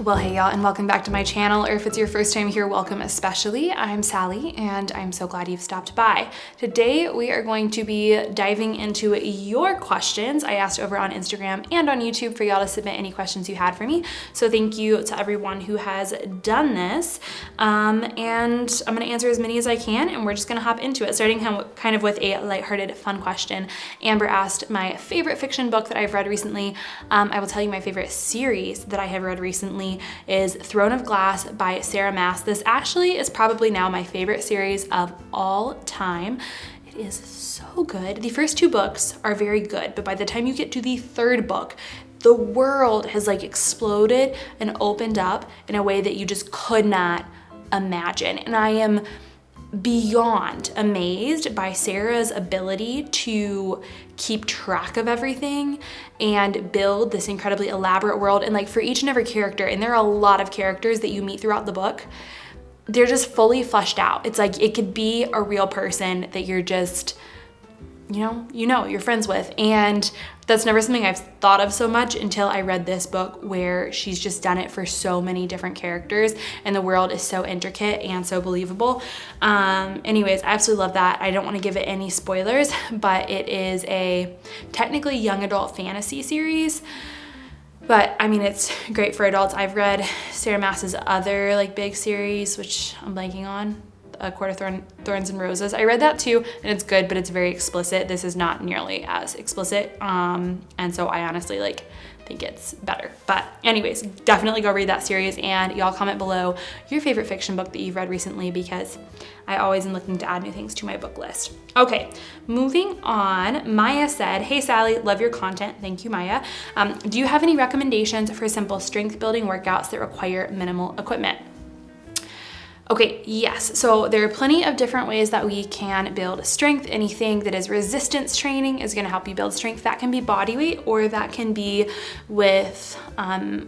Well, hey y'all, and welcome back to my channel, or if it's your first time here, welcome especially. I'm Sally, and I'm so glad you've stopped by. Today, we are going to be diving into your questions I asked over on Instagram and on YouTube for y'all to submit any questions you had for me. So thank you to everyone who has done this. And I'm gonna answer as many as I can, and we're just gonna hop into it, starting kind of with a lighthearted, fun question. Amber asked my favorite fiction book that I've read recently. I will tell you my favorite series that I have read recently is Throne of Glass by Sarah Maas. This actually is probably now my favorite series of all time. It is so good. The first two books are very good, but by the time you get to the third book, the world has like exploded and opened up in a way that you just could not imagine. And I am beyond amazed by Sarah's ability to keep track of everything and build this incredibly elaborate world. And like for each and every character, and there are a lot of characters that you meet throughout the book, they're just fully fleshed out. It's like it could be a real person that you're just, you're friends with. And that's never something I've thought of so much until I read this book, where she's just done it for so many different characters, and the world is so intricate and so believable. Anyways, I absolutely love that. I don't want to give it any spoilers, but it is a technically young adult fantasy series. But I mean, it's great for adults. I've read Sarah Maas's other like big series, which I'm blanking on. A Court of Thorns and Roses. I read that too, and it's good, but it's very explicit. This is not nearly as explicit, and so I honestly think it's better. But anyways, definitely go read that series, and y'all comment below your favorite fiction book that you've read recently, because I always am looking to add new things to my book list. Okay, moving on. Maya said, "Hey Sally, love your content." Thank you, Maya. Do you have any recommendations for simple strength building workouts that require minimal equipment? Okay, yes. So there are plenty of different ways that we can build strength. Anything that is resistance training is going to help you build strength. That can be body weight, or that can be with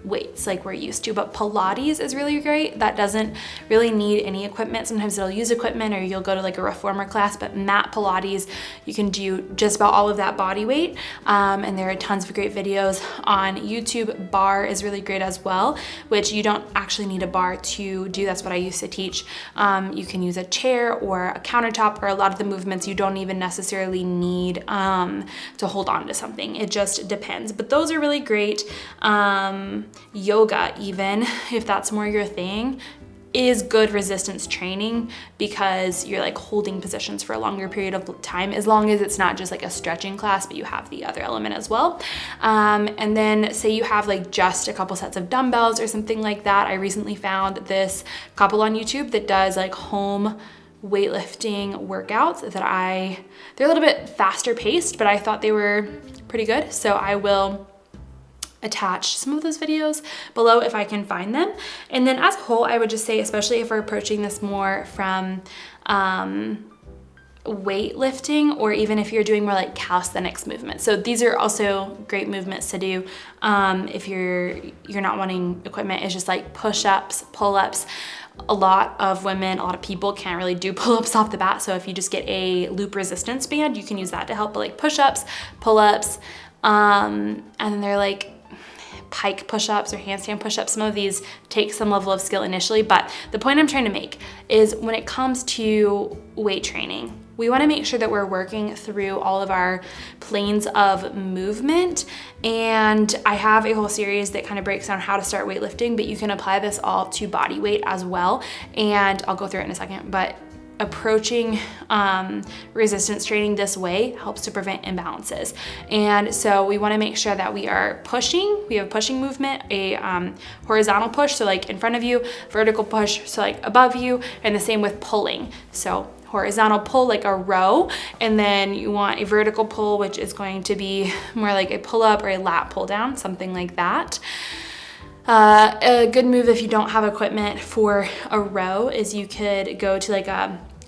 weights like we're used to. But Pilates is really great. That doesn't really need any equipment. Sometimes it'll use equipment, or you'll go to like a reformer class, but mat Pilates, you can do just about all of that body weight. And there are tons of great videos on YouTube. Bar is really great as well, which you don't actually need a bar to do. That's what I used to teach. You can use a chair or a countertop, or a lot of the movements you don't even necessarily need to hold on to something. It just depends, but those are really great. Yoga, even if that's more your thing, is good resistance training, because you're like holding positions for a longer period of time, as long as it's not just like a stretching class, but you have the other element as well. And then say you have like just a couple sets of dumbbells or something like that. I recently found this couple on YouTube that does like home weightlifting workouts they're a little bit faster paced, but I thought they were pretty good. So I will attach some of those videos below if I can find them. And then as a whole, I would just say, especially if we're approaching this more from weightlifting, or even if you're doing more like calisthenics movements. So these are also great movements to do if you're not wanting equipment. It's just like push-ups, pull-ups. A lot of people can't really do pull-ups off the bat. So if you just get a loop resistance band, you can use that to help. But like push-ups, pull-ups, and then they're like pike push-ups or handstand push-ups. Some of these take some level of skill initially, but the point I'm trying to make is when it comes to weight training, we want to make sure that we're working through all of our planes of movement. And I have a whole series that kind of breaks down how to start weightlifting, but you can apply this all to body weight as well. And I'll go through it in a second, but approaching resistance training this way helps to prevent imbalances. And so we want to make sure that we are pushing. We have a pushing movement, a horizontal push, so like in front of you, vertical push, so like above you, and the same with pulling. So horizontal pull like a row, and then you want a vertical pull, which is going to be more like a pull up or a lat pull down, something like that. A good move if you don't have equipment for a row is you could go to like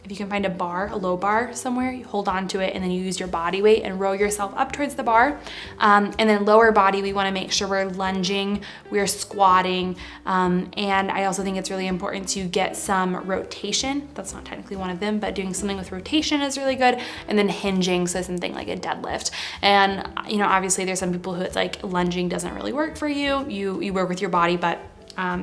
if you can find a low bar somewhere, you hold on to it, and then you use your body weight and row yourself up towards the bar. And then lower body, we wanna make sure we're lunging, we're squatting. And I also think it's really important to get some rotation. That's not technically one of them, but doing something with rotation is really good. And then hinging, so something like a deadlift. And obviously there's some people who it's like lunging doesn't really work for you. You work with your body, but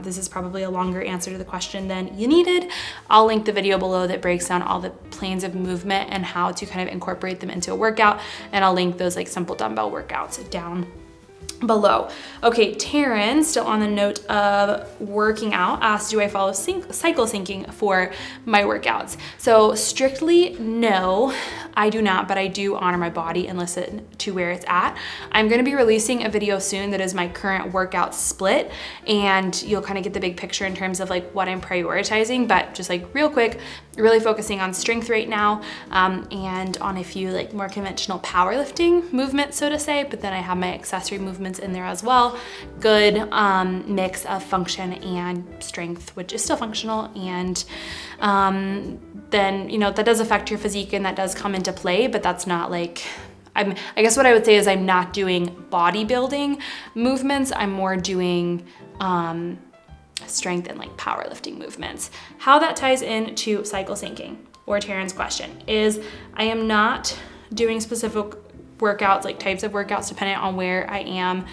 this is probably a longer answer to the question than you needed, I'll link the video below that breaks down all the planes of movement and how to kind of incorporate them into a workout. And I'll link those like simple dumbbell workouts down below. Okay, Taryn, still on the note of working out, asked, do I follow cycle syncing for my workouts? So strictly no, I do not, but I do honor my body and listen to where it's at. I'm gonna be releasing a video soon that is my current workout split, and you'll kind of get the big picture in terms of like what I'm prioritizing, but just like real quick, really focusing on strength right now, and on a few like more conventional powerlifting movements, so to say, but then I have my accessory movements in there as well. Good mix of function and strength, which is still functional, and then, you know, that does affect your physique and that does come into play, but that's not like, I guess what I would say is I'm not doing bodybuilding movements. I'm more doing strength and like powerlifting movements. How that ties into cycle syncing, or Taryn's question, is I am not doing specific workouts, like types of workouts, depending on where I am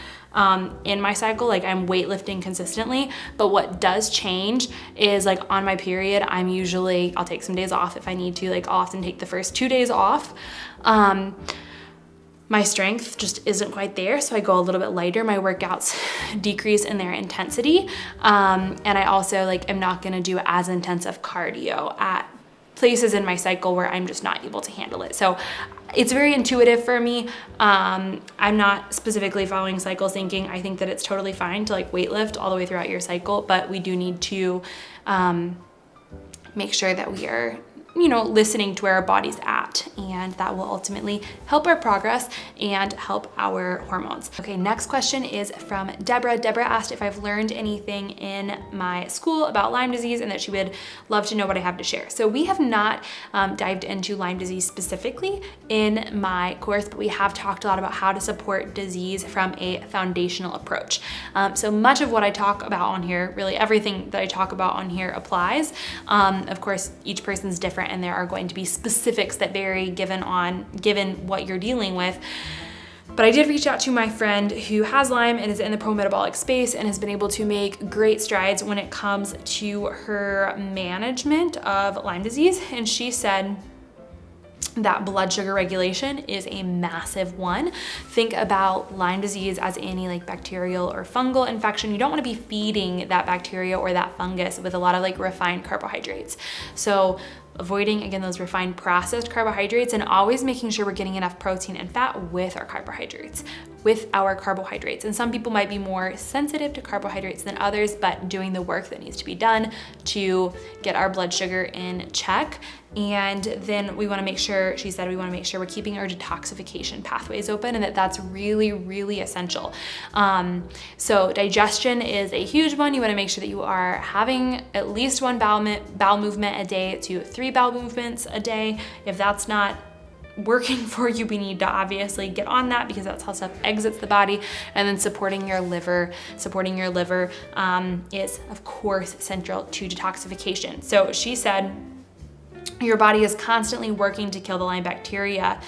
in my cycle. Like I'm weightlifting consistently, but what does change is like on my period, I'll take some days off if I need to. Like I'll often take the first 2 days off. My strength just isn't quite there, so I go a little bit lighter. My workouts decrease in their intensity, and I also like am not gonna do as intensive cardio at places in my cycle where I'm just not able to handle it. So it's very intuitive for me. I'm not specifically following cycle syncing. I think that it's totally fine to like weightlift all the way throughout your cycle, but we do need to make sure that we are, you know, listening to where our body's at, and that will ultimately help our progress and help our hormones. Okay, next question is from Deborah. Deborah asked if I've learned anything in my school about Lyme disease and that she would love to know what I have to share. So we have not dived into Lyme disease specifically in my course, but we have talked a lot about how to support disease from a foundational approach. So much of what I talk about on here, really everything that I talk about on here applies. Of course, each person's different, and there are going to be specifics that vary given what you're dealing with. But I did reach out to my friend who has Lyme and is in the pro-metabolic space and has been able to make great strides when it comes to her management of Lyme disease. And she said that blood sugar regulation is a massive one. Think about Lyme disease as any like bacterial or fungal infection. You don't want to be feeding that bacteria or that fungus with a lot of like refined carbohydrates. So avoiding, again, those refined processed carbohydrates, and always making sure we're getting enough protein and fat with our carbohydrates. And some people might be more sensitive to carbohydrates than others, but doing the work that needs to be done to get our blood sugar in check. And then we wanna make sure, she said, we wanna make sure we're keeping our detoxification pathways open, and that's really, really essential. So digestion is a huge one. You wanna make sure that you are having at least one bowel movement a day to 3 bowel movements a day. If that's not working for you, we need to obviously get on that, because that's how stuff exits the body. And then supporting your liver is of course central to detoxification. So she said, your body is constantly working to kill the Lyme bacteria,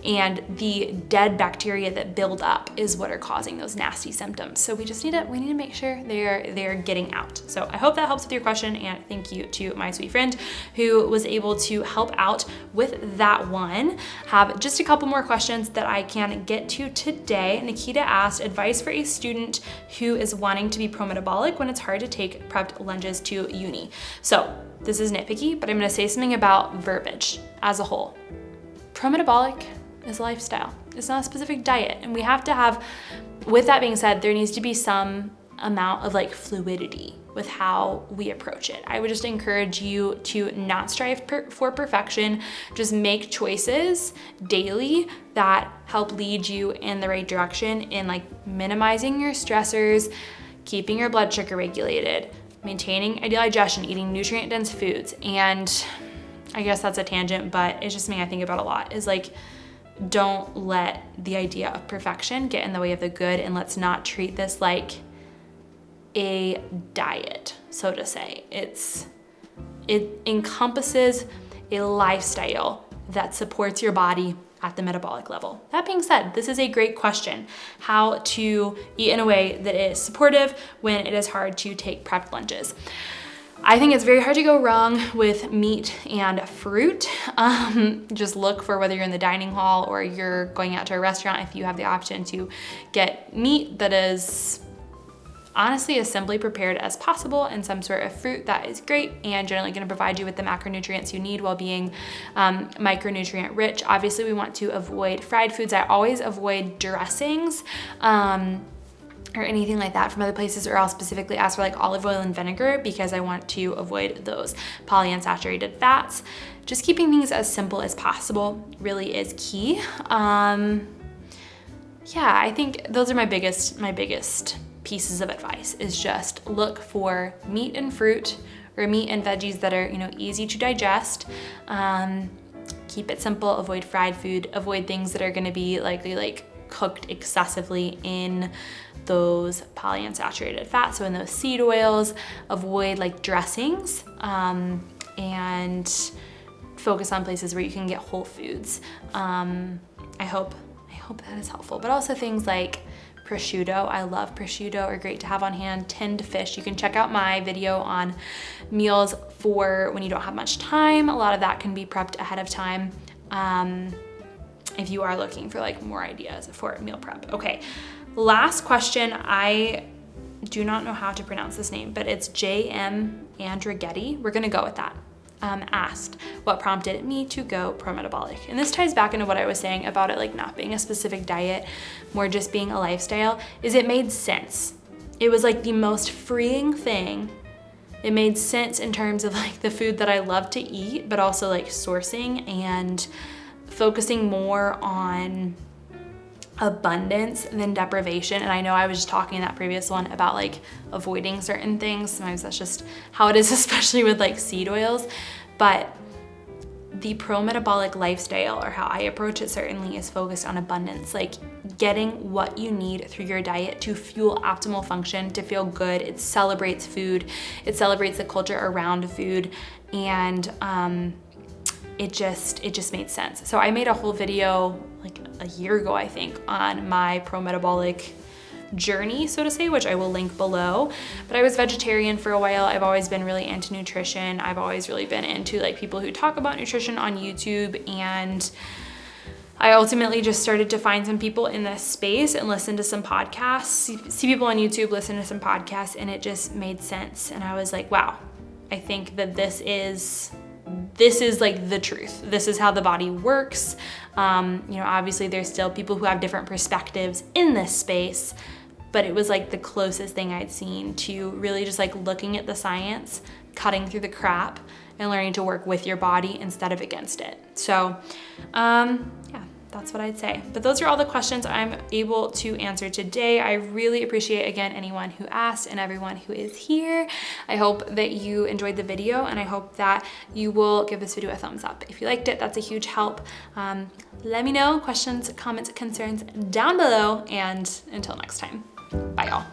and the dead bacteria that build up is what are causing those nasty symptoms. So we need to make sure they're getting out. So I hope that helps with your question, and thank you to my sweet friend who was able to help out with that one. Have just a couple more questions that I can get to today. Nikita asked, advice for a student who is wanting to be pro-metabolic when it's hard to take prepped lunges to uni. So this is nitpicky, but I'm gonna say something about verbiage as a whole. Pro-metabolic is a lifestyle. It's not a specific diet. And we have to have, with that being said, there needs to be some amount of like fluidity with how we approach it. I would just encourage you to not strive for perfection. Just make choices daily that help lead you in the right direction in like minimizing your stressors, keeping your blood sugar regulated, maintaining ideal digestion, eating nutrient-dense foods. And I guess that's a tangent, but it's just something I think about a lot, is like, don't let the idea of perfection get in the way of the good, and let's not treat this like a diet, so to say. It encompasses a lifestyle that supports your body at the metabolic level. That being said, this is a great question, how to eat in a way that is supportive when it is hard to take prepped lunches. I think it's very hard to go wrong with meat and fruit. Just look for whether you're in the dining hall or you're going out to a restaurant, if you have the option to get meat that is honestly as simply prepared as possible and some sort of fruit, that is great and generally going to provide you with the macronutrients you need while being micronutrient rich. Obviously, we want to avoid fried foods. I always avoid dressings or anything like that from other places, or I'll specifically ask for like olive oil and vinegar because I want to avoid those polyunsaturated fats. Just keeping things as simple as possible really is key. Yeah, I think those are my biggest pieces of advice, is just look for meat and fruit or meat and veggies that are, easy to digest. Keep it simple, avoid fried food, avoid things that are gonna be likely cooked excessively in those polyunsaturated fats, so in those seed oils. Avoid dressings, and focus on places where you can get whole foods. I hope that is helpful, but also things like prosciutto. I love prosciutto, are great to have on hand. Tinned fish, you can check out my video on meals for when you don't have much time. A lot of that can be prepped ahead of time if you are looking for more ideas for meal prep. Okay, last question. I do not know how to pronounce this name, but it's J.M. Andrighetti. We're gonna go with that. Asked what prompted me to go pro-metabolic. And this ties back into what I was saying about it not being a specific diet, more just being a lifestyle, is it made sense. It was the most freeing thing. It made sense in terms of the food that I love to eat, but also sourcing and focusing more on abundance than deprivation. And I know I was just talking in that previous one about avoiding certain things. Sometimes that's just how it is, especially with seed oils. But the pro-metabolic lifestyle, or how I approach it, certainly is focused on abundance, getting what you need through your diet to fuel optimal function, to feel good. It celebrates food. It celebrates the culture around food. And it just made sense. So I made a whole video a year ago, I think, on my pro-metabolic journey, so to say, which I will link below. But I was vegetarian for a while. I've always been really into nutrition. I've always really been into people who talk about nutrition on YouTube, and I ultimately just started to find some people in this space and listen to some podcasts, see people on YouTube, listen to some podcasts, and it just made sense. And I was like, wow, I think that this is the truth. This is how the body works. Obviously there's still people who have different perspectives in this space, but it was the closest thing I'd seen to really just looking at the science, cutting through the crap, and learning to work with your body instead of against it. So, yeah. That's what I'd say. But those are all the questions I'm able to answer today. I really appreciate, again, anyone who asked and everyone who is here. I hope that you enjoyed the video, and I hope that you will give this video a thumbs up. If you liked it, that's a huge help. Let me know questions, comments, concerns down below, and until next time, bye y'all.